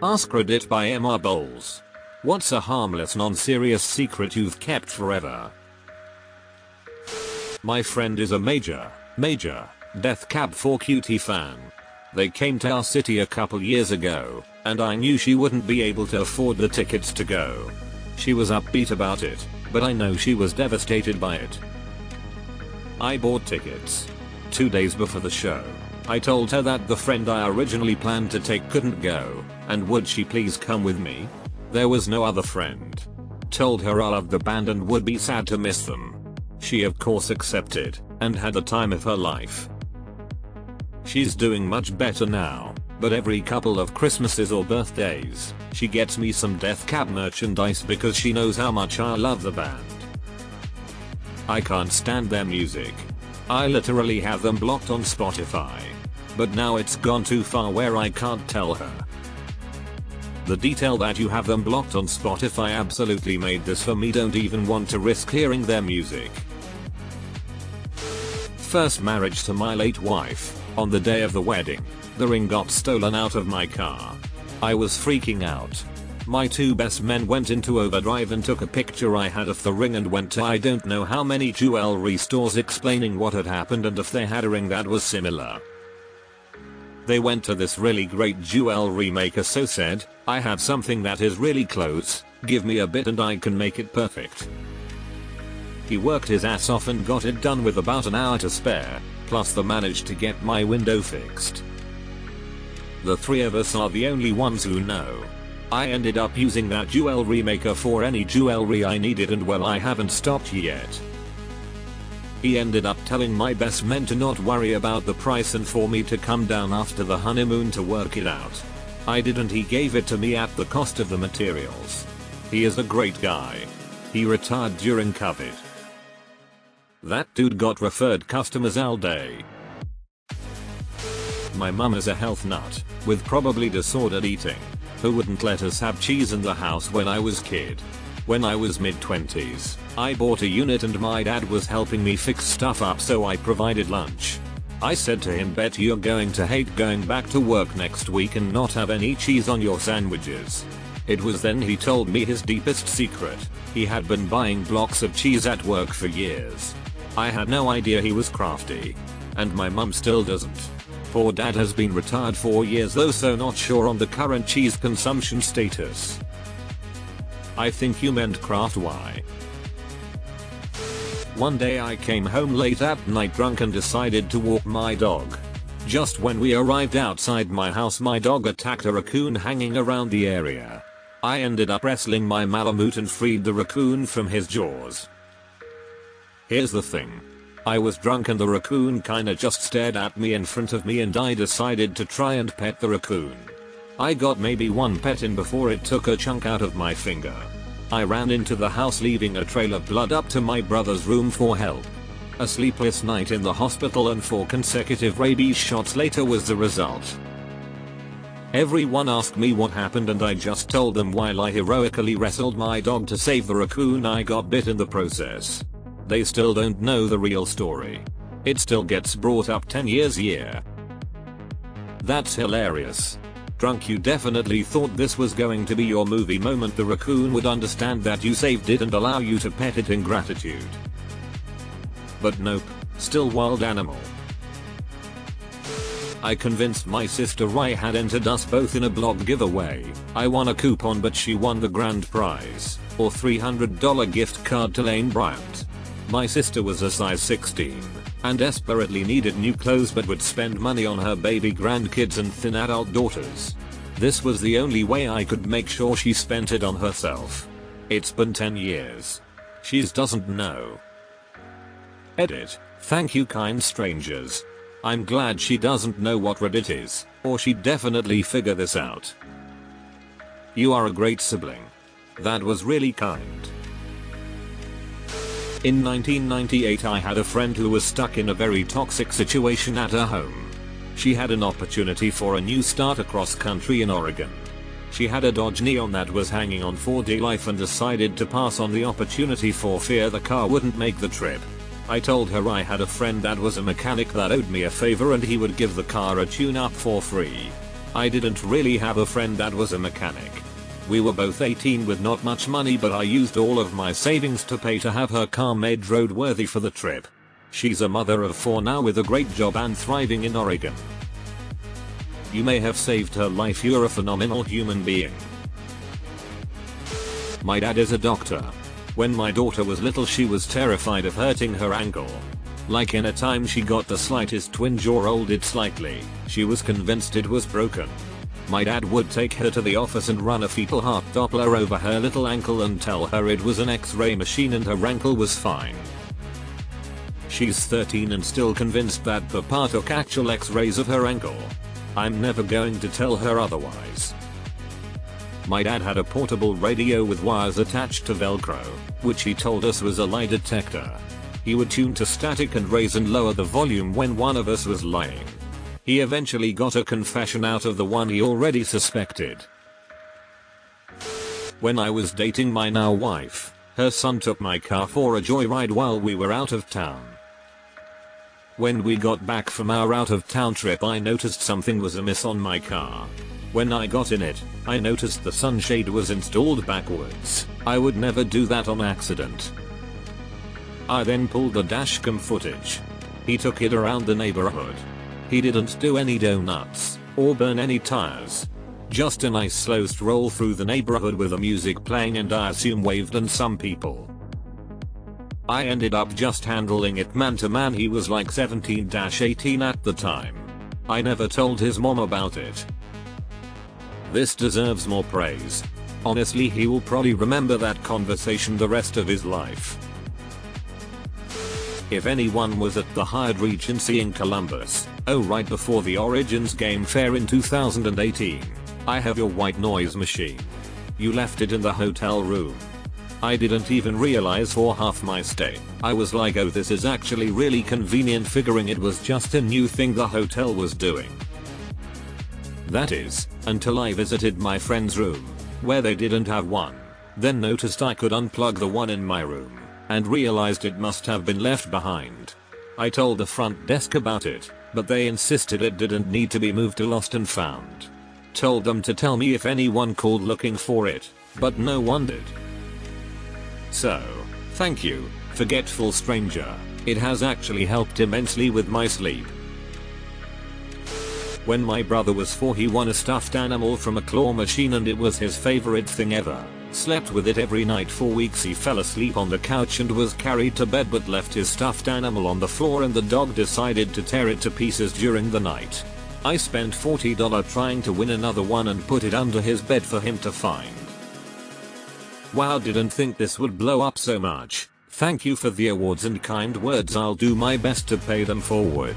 AskReddit by Emma Bowles. What's a harmless non-serious secret you've kept forever? My friend is a major Death Cab for Cutie fan. They came to our city a couple years ago, and I knew she wouldn't be able to afford the tickets to go. She was upbeat about it, but I know she was devastated by it. I bought tickets 2 days before the show. I told her that the friend I originally planned to take couldn't go, and would she please come with me? There was no other friend. Told her I loved the band and would be sad to miss them. She of course accepted, and had the time of her life. She's doing much better now, but every couple of Christmases or birthdays, she gets me some Death Cab merchandise because she knows how much I love the band. I can't stand their music. I literally have them blocked on Spotify. But now it's gone too far where I can't tell her. The detail that you have them blocked on Spotify absolutely made this for me. Don't even want to risk hearing their music. First marriage to my late wife. On the day of the wedding, the ring got stolen out of my car. I was freaking out. My two best men went into overdrive and took a picture I had of the ring and went to I don't know how many jewelry stores explaining what had happened and if they had a ring that was similar. They went to this really great jewelry maker, so said, I have something that is really close, give me a bit and I can make it perfect. He worked his ass off and got it done with about an hour to spare, plus they managed to get my window fixed. The three of us are the only ones who know. I ended up using that jewelry maker for any jewelry I needed and well I haven't stopped yet. He ended up telling my best men to not worry about the price and for me to come down after the honeymoon to work it out. I didn't. He gave it to me at the cost of the materials. He is a great guy. He retired during COVID. That dude got referred customers all day. My mum is a health nut, with probably disordered eating, who wouldn't let us have cheese in the house when I was kid. When I was mid-20s, I bought a unit and my dad was helping me fix stuff up so I provided lunch. I said to him, bet you're going to hate going back to work next week and not have any cheese on your sandwiches. It was then he told me his deepest secret. He had been buying blocks of cheese at work for years. I had no idea he was crafty. And my mum still doesn't. Poor dad has been retired 4 years though, so not sure on the current cheese consumption status. I think you meant craft. Why? One day I came home late at night drunk and decided to walk my dog. Just when we arrived outside my house, my dog attacked a raccoon hanging around the area. I ended up wrestling my Malamute and freed the raccoon from his jaws. Here's the thing. I was drunk and the raccoon kinda just stared at me in front of me and I decided to try and pet the raccoon. I got maybe one pet in before it took a chunk out of my finger. I ran into the house leaving a trail of blood up to my brother's room for help. A sleepless night in the hospital and 4 consecutive rabies shots later was the result. Everyone asked me what happened and I just told them while I heroically wrestled my dog to save the raccoon I got bit in the process. They still don't know the real story. It still gets brought up 10 years later. That's hilarious. Drunk, you definitely thought this was going to be your movie moment. The raccoon would understand that you saved it and allow you to pet it in gratitude. But nope, still wild animal. I convinced my sister I had entered us both in a blog giveaway. I won a coupon but she won the grand prize, or $300 gift card to Lane Bryant. My sister was a size 16 and desperately needed new clothes but would spend money on her baby grandkids and thin adult daughters. This was the only way I could make sure she spent it on herself. It's been 10 years. She doesn't know. Edit. Thank you, kind strangers. I'm glad she doesn't know what Reddit is, or she'd definitely figure this out. You are a great sibling. That was really kind. In 1998 I had a friend who was stuck in a very toxic situation at her home. She had an opportunity for a new start across country in Oregon. She had a Dodge Neon that was hanging on for dear life and decided to pass on the opportunity for fear the car wouldn't make the trip. I told her I had a friend that was a mechanic that owed me a favor and he would give the car a tune-up for free. I didn't really have a friend that was a mechanic. We were both 18 with not much money, but I used all of my savings to pay to have her car made roadworthy for the trip. She's a mother of 4 now with a great job and thriving in Oregon. You may have saved her life. You're a phenomenal human being. My dad is a doctor. When my daughter was little, she was terrified of hurting her ankle. Like any time she got the slightest twinge or rolled it slightly, she was convinced it was broken. My dad would take her to the office and run a fetal heart Doppler over her little ankle and tell her it was an X-ray machine and her ankle was fine. She's 13 and still convinced that Papa took actual X-rays of her ankle. I'm never going to tell her otherwise. My dad had a portable radio with wires attached to Velcro, which he told us was a lie detector. He would tune to static and raise and lower the volume when one of us was lying. He eventually got a confession out of the one he already suspected. When I was dating my now wife, her son took my car for a joyride while we were out of town. When we got back from our out of town trip, I noticed something was amiss on my car. When I got in it, I noticed the sunshade was installed backwards. I would never do that on accident. I then pulled the dashcam footage. He took it around the neighborhood. He didn't do any donuts or burn any tires. Just a nice slow stroll through the neighborhood with the music playing, and I assume waved and some people. I ended up just handling it man to man. He was like 17-18 at the time. I never told his mom about it. This deserves more praise. Honestly, he will probably remember that conversation the rest of his life. If anyone was at the Hyatt Regency in Columbus, right before the Origins Game Fair in 2018, I have your white noise machine. You left it in the hotel room. I didn't even realize for half my stay. I was like, oh, this is actually really convenient, figuring it was just a new thing the hotel was doing. That is, until I visited my friend's room, where they didn't have one, then noticed I could unplug the one in my room, and realized it must have been left behind. I told the front desk about it, but they insisted it didn't need to be moved to Lost and Found. Told them to tell me if anyone called looking for it, but no one did. So, thank you, forgetful stranger. It has actually helped immensely with my sleep. When my brother was 4, he won a stuffed animal from a claw machine and it was his favorite thing ever. Slept with it every night for weeks. He fell asleep on the couch and was carried to bed, but left his stuffed animal on the floor, and the dog decided to tear it to pieces during the night. I spent $40 trying to win another one and put it under his bed for him to find. Wow, didn't think this would blow up so much. Thank you for the awards and kind words. I'll do my best to pay them forward.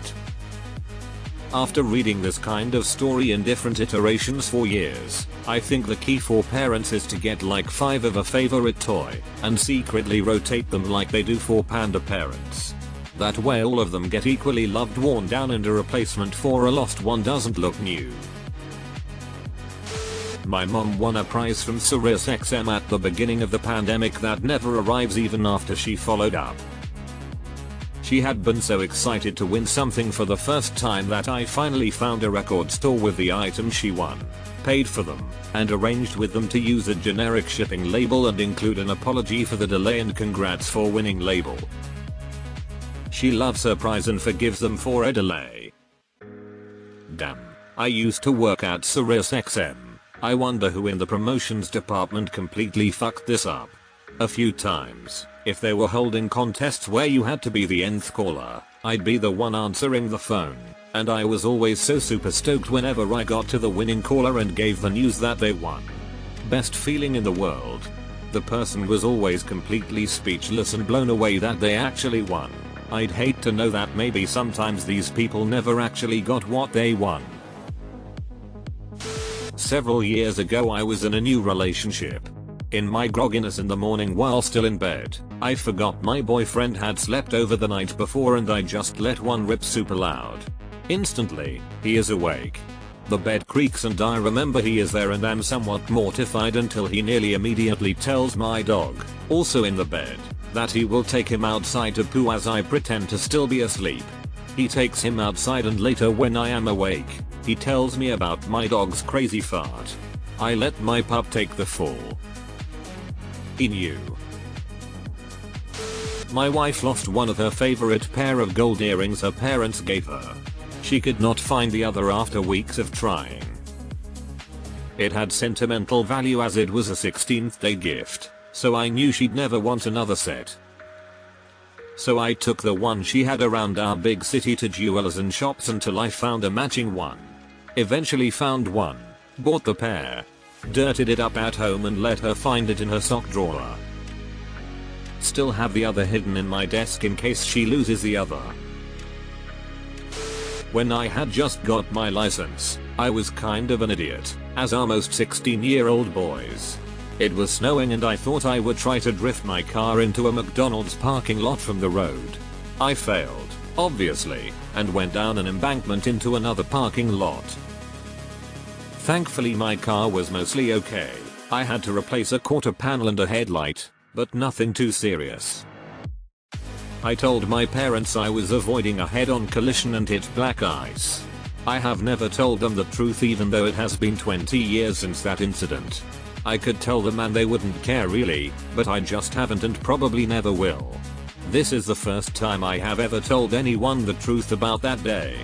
After reading this kind of story in different iterations for years, I think the key for parents is to get like 5 of a favorite toy and secretly rotate them like they do for panda parents. That way all of them get equally loved, worn down, and a replacement for a lost one doesn't look new. My mom won a prize from SiriusXM at the beginning of the pandemic that never arrives even after she followed up. She had been so excited to win something for the first time that I finally found a record store with the items she won, paid for them, and arranged with them to use a generic shipping label and include an apology for the delay and congrats for winning label. She loves her prize and forgives them for a delay. Damn, I used to work at SiriusXM. I wonder who in the promotions department completely fucked this up. A few times, if they were holding contests where you had to be the nth caller, I'd be the one answering the phone, and I was always so super stoked whenever I got to the winning caller and gave the news that they won. Best feeling in the world. The person was always completely speechless and blown away that they actually won. I'd hate to know that maybe sometimes these people never actually got what they won. Several years ago I was in a new relationship. In my grogginess in the morning while still in bed, I forgot my boyfriend had slept over the night before and I just let one rip super loud. Instantly, he is awake. The bed creaks and I remember he is there and am somewhat mortified until he nearly immediately tells my dog, also in the bed, that he will take him outside to poo as I pretend to still be asleep. He takes him outside and later when I am awake, He tells me about my dog's crazy fart. I let my pup take the fall. He knew. My wife lost one of her favorite pair of gold earrings her parents gave her. She could not find the other after weeks of trying. It had sentimental value as it was a 16th day gift, so I knew she'd never want another set. So I took the one she had around our big city to jewelers and shops until I found a matching one. Eventually found one, bought the pair, dirtied it up at home and let her find it in her sock drawer. Still have the other hidden in my desk in case she loses the other. When I had just got my license, I was kind of an idiot, as are most 16-year-old boys. It was snowing and I thought I would try to drift my car into a McDonald's parking lot from the road. I failed, obviously, and went down an embankment into another parking lot. Thankfully my car was mostly okay. I had to replace a quarter panel and a headlight, but nothing too serious. I told my parents I was avoiding a head-on collision and hit black ice. I have never told them the truth even though it has been 20 years since that incident. I could tell them and they wouldn't care really, but I just haven't and probably never will. This is the first time I have ever told anyone the truth about that day.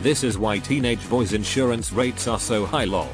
This is why teenage boys' insurance rates are so high lol.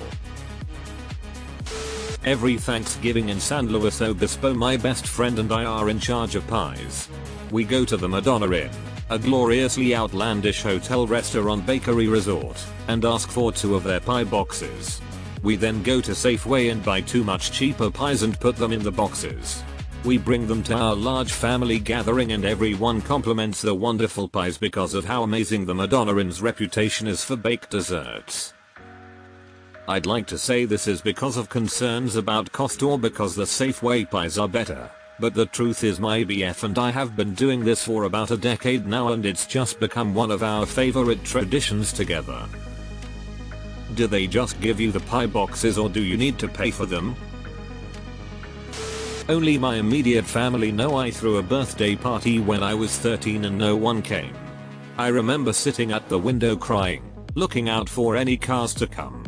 Every Thanksgiving in San Luis Obispo my best friend and I are in charge of pies. We go to the Madonna Inn, a gloriously outlandish hotel restaurant bakery resort, and ask for 2 of their pie boxes. We then go to Safeway and buy 2 much cheaper pies and put them in the boxes. We bring them to our large family gathering and everyone compliments the wonderful pies because of how amazing the Madonna Inn's reputation is for baked desserts. I'd like to say this is because of concerns about cost or because the Safeway pies are better, but the truth is my BF and I have been doing this for about a decade now and it's just become one of our favorite traditions together. Do they just give you the pie boxes or do you need to pay for them? Only my immediate family know I threw a birthday party when I was 13 and no one came. I remember sitting at the window crying, looking out for any cars to come.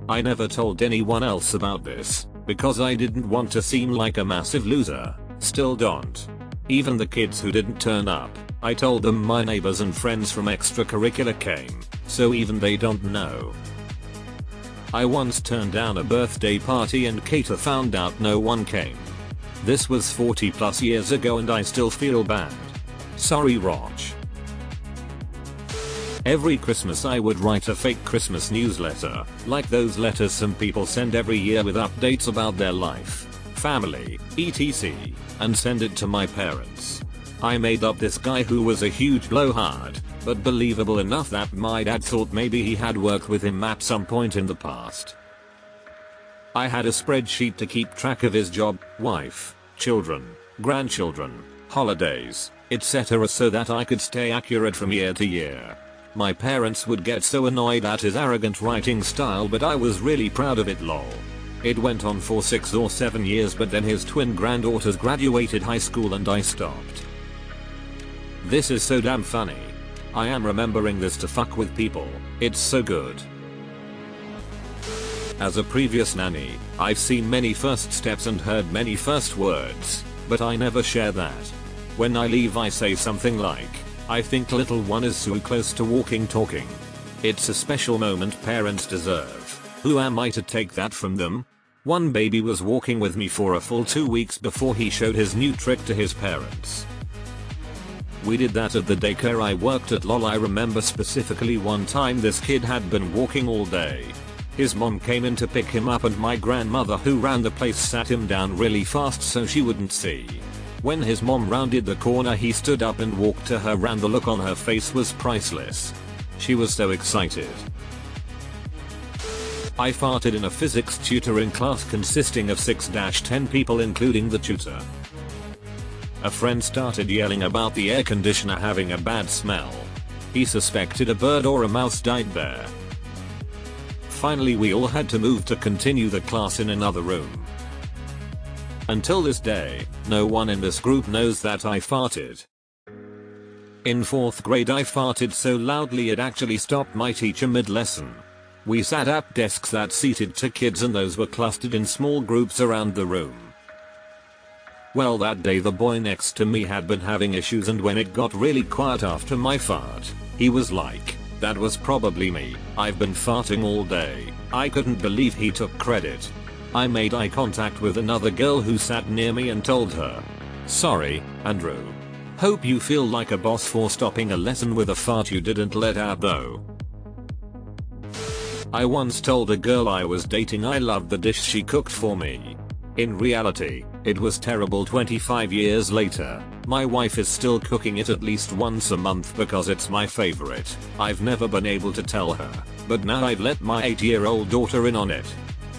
I never told anyone else about this, because I didn't want to seem like a massive loser, still don't. Even the kids who didn't turn up, I told them my neighbors and friends from extracurricular came, so even they don't know. I once turned down a birthday party and cater found out no one came. This was 40 plus years ago and I still feel bad. Sorry Rog. Every Christmas I would write a fake Christmas newsletter, like those letters some people send every year with updates about their life, family, etc., and send it to my parents. I made up this guy who was a huge blowhard, but believable enough that my dad thought maybe he had worked with him at some point in the past. I had a spreadsheet to keep track of his job, wife, children, grandchildren, holidays, etc. so that I could stay accurate from year to year. My parents would get so annoyed at his arrogant writing style but I was really proud of it lol. It went on for 6 or 7 years but then his twin granddaughters graduated high school and I stopped. This is so damn funny. I am remembering this to fuck with people, it's so good. As a previous nanny, I've seen many first steps and heard many first words, but I never share that. When I leave I say something like, I think little one is so close to walking talking. It's a special moment parents deserve. Who am I to take that from them? One baby was walking with me for a full 2 weeks before he showed his new trick to his parents. We did that at the daycare I worked at lol. I remember specifically one time this kid had been walking all day. His mom came in to pick him up and my grandmother who ran the place sat him down really fast so she wouldn't see. When his mom rounded the corner he stood up and walked to her and the look on her face was priceless. She was so excited. I farted in a physics tutoring class consisting of 6-10 people including the tutor. A friend started yelling about the air conditioner having a bad smell. He suspected a bird or a mouse died there. Finally we all had to move to continue the class in another room. Until this day, no one in this group knows that I farted. In 4th grade I farted so loudly it actually stopped my teacher mid-lesson. We sat at desks that seated 2 kids and those were clustered in small groups around the room. Well, that day the boy next to me had been having issues, and when it got really quiet after my fart, he was like, "That was probably me, I've been farting all day." I couldn't believe he took credit. I made eye contact with another girl who sat near me and told her, "Sorry, Andrew. Hope you feel like a boss for stopping a lesson with a fart you didn't let out though." I once told a girl I was dating I loved the dish she cooked for me. In reality, it was terrible. 25 years later, my wife is still cooking it at least once a month because it's my favorite. I've never been able to tell her, but now I've let my 8-year-old daughter in on it.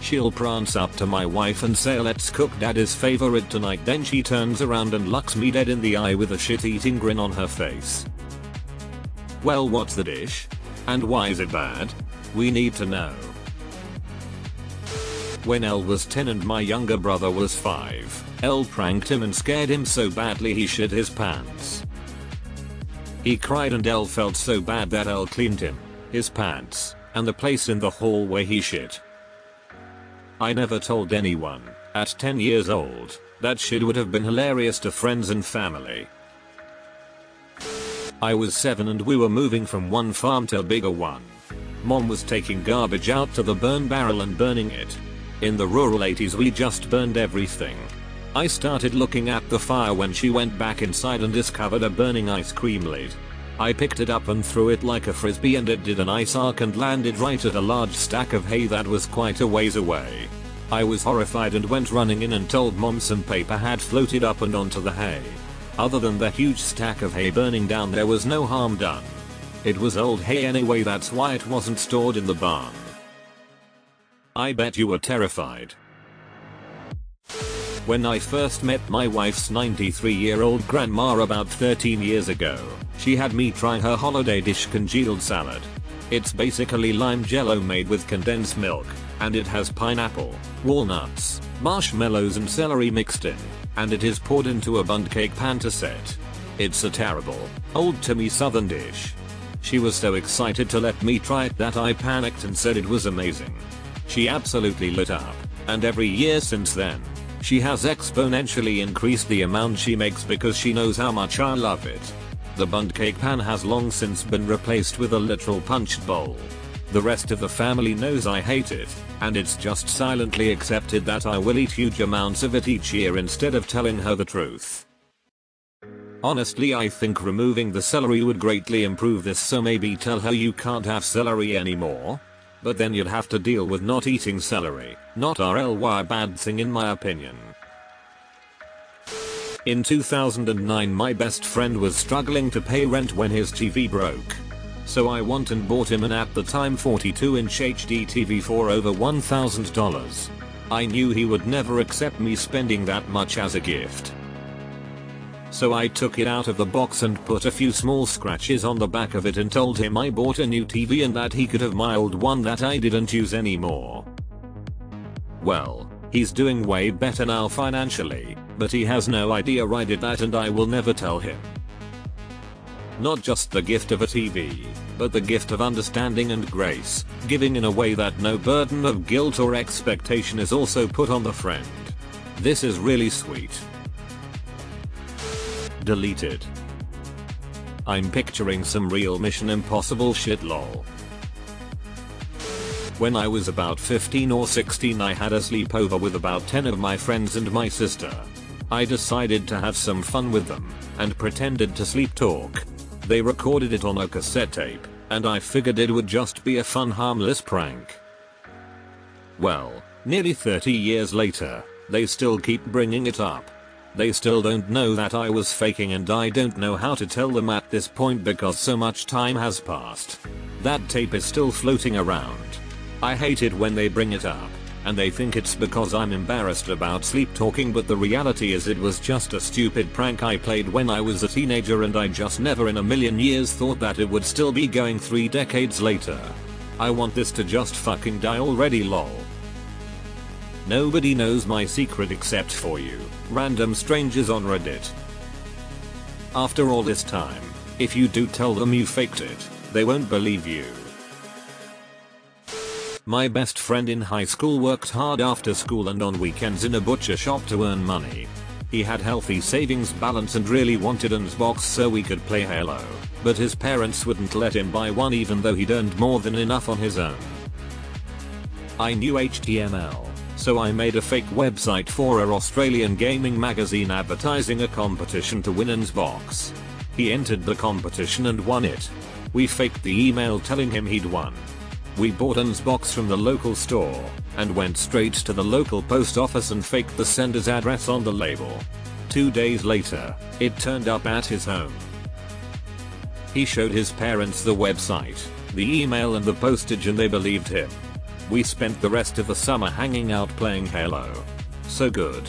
She'll prance up to my wife and say, "Let's cook daddy's favorite tonight," then she turns around and looks me dead in the eye with a shit-eating grin on her face. Well, what's the dish? And why is it bad? We need to know. When Elle was 10 and my younger brother was 5, Elle pranked him and scared him so badly he shit his pants. He cried and Elle felt so bad that Elle cleaned him, his pants, and the place in the hall where he shit. I never told anyone, at 10 years old, that shit would have been hilarious to friends and family. I was 7 and we were moving from one farm to a bigger one. Mom was taking garbage out to the burn barrel and burning it. In the rural 80s we just burned everything. I started looking at the fire when she went back inside and discovered a burning ice cream lid. I picked it up and threw it like a frisbee and it did an ice arc and landed right at a large stack of hay that was quite a ways away. I was horrified and went running in and told Mom some paper had floated up and onto the hay. Other than the huge stack of hay burning down, there was no harm done. It was old hay anyway, that's why it wasn't stored in the barn. I bet you were terrified. When I first met my wife's 93-year-old grandma about 13 years ago, she had me try her holiday dish, congealed salad. It's basically lime jello made with condensed milk, and it has pineapple, walnuts, marshmallows and celery mixed in, and it is poured into a bundt cake pan to set. It's a terrible, old-timey southern dish. She was so excited to let me try it that I panicked and said it was amazing. She absolutely lit up, and every year since then, she has exponentially increased the amount she makes because she knows how much I love it. The bundt cake pan has long since been replaced with a literal punched bowl. The rest of the family knows I hate it, and it's just silently accepted that I will eat huge amounts of it each year instead of telling her the truth. Honestly, I think removing the celery would greatly improve this, so maybe tell her you can't have celery anymore. But then you'd have to deal with not eating celery, not a bad thing in my opinion. In 2009 my best friend was struggling to pay rent when his TV broke. So I went and bought him an at the time 42-inch HD TV for over $1,000. I knew he would never accept me spending that much as a gift. So I took it out of the box and put a few small scratches on the back of it and told him I bought a new TV and that he could have my old one that I didn't use anymore. Well, he's doing way better now financially, but he has no idea I did that and I will never tell him. Not just the gift of a TV, but the gift of understanding and grace, giving in a way that no burden of guilt or expectation is also put on the friend. This is really sweet. Deleted. I'm picturing some real Mission Impossible shit lol. When I was about 15 or 16 I had a sleepover with about 10 of my friends and my sister. I decided to have some fun with them, and pretended to sleep talk. They recorded it on a cassette tape, and I figured it would just be a fun harmless prank. Well, nearly 30 years later, they still keep bringing it up. They still don't know that I was faking and I don't know how to tell them at this point because so much time has passed. That tape is still floating around. I hate it when they bring it up, and they think it's because I'm embarrassed about sleep talking, but the reality is it was just a stupid prank I played when I was a teenager and I just never in a million years thought that it would still be going 3 decades later. I want this to just fucking die already lol. Nobody knows my secret except for you, random strangers on Reddit. After all this time, If you do tell them you faked it, they won't believe you. My best friend in high school worked hard after school and on weekends in a butcher shop to earn money. He had healthy savings balance and really wanted an Xbox so we could play Halo, but his parents wouldn't let him buy one even though he'd earned more than enough on his own. I knew HTML, so I made a fake website for an Australian gaming magazine advertising a competition to win an Xbox. He entered the competition and won it. We faked the email telling him he'd won. We bought an Xbox from the local store and went straight to the local post office and faked the sender's address on the label. 2 days later, it turned up at his home. He showed his parents the website, the email and the postage and they believed him. We spent the rest of the summer hanging out playing Halo. So good.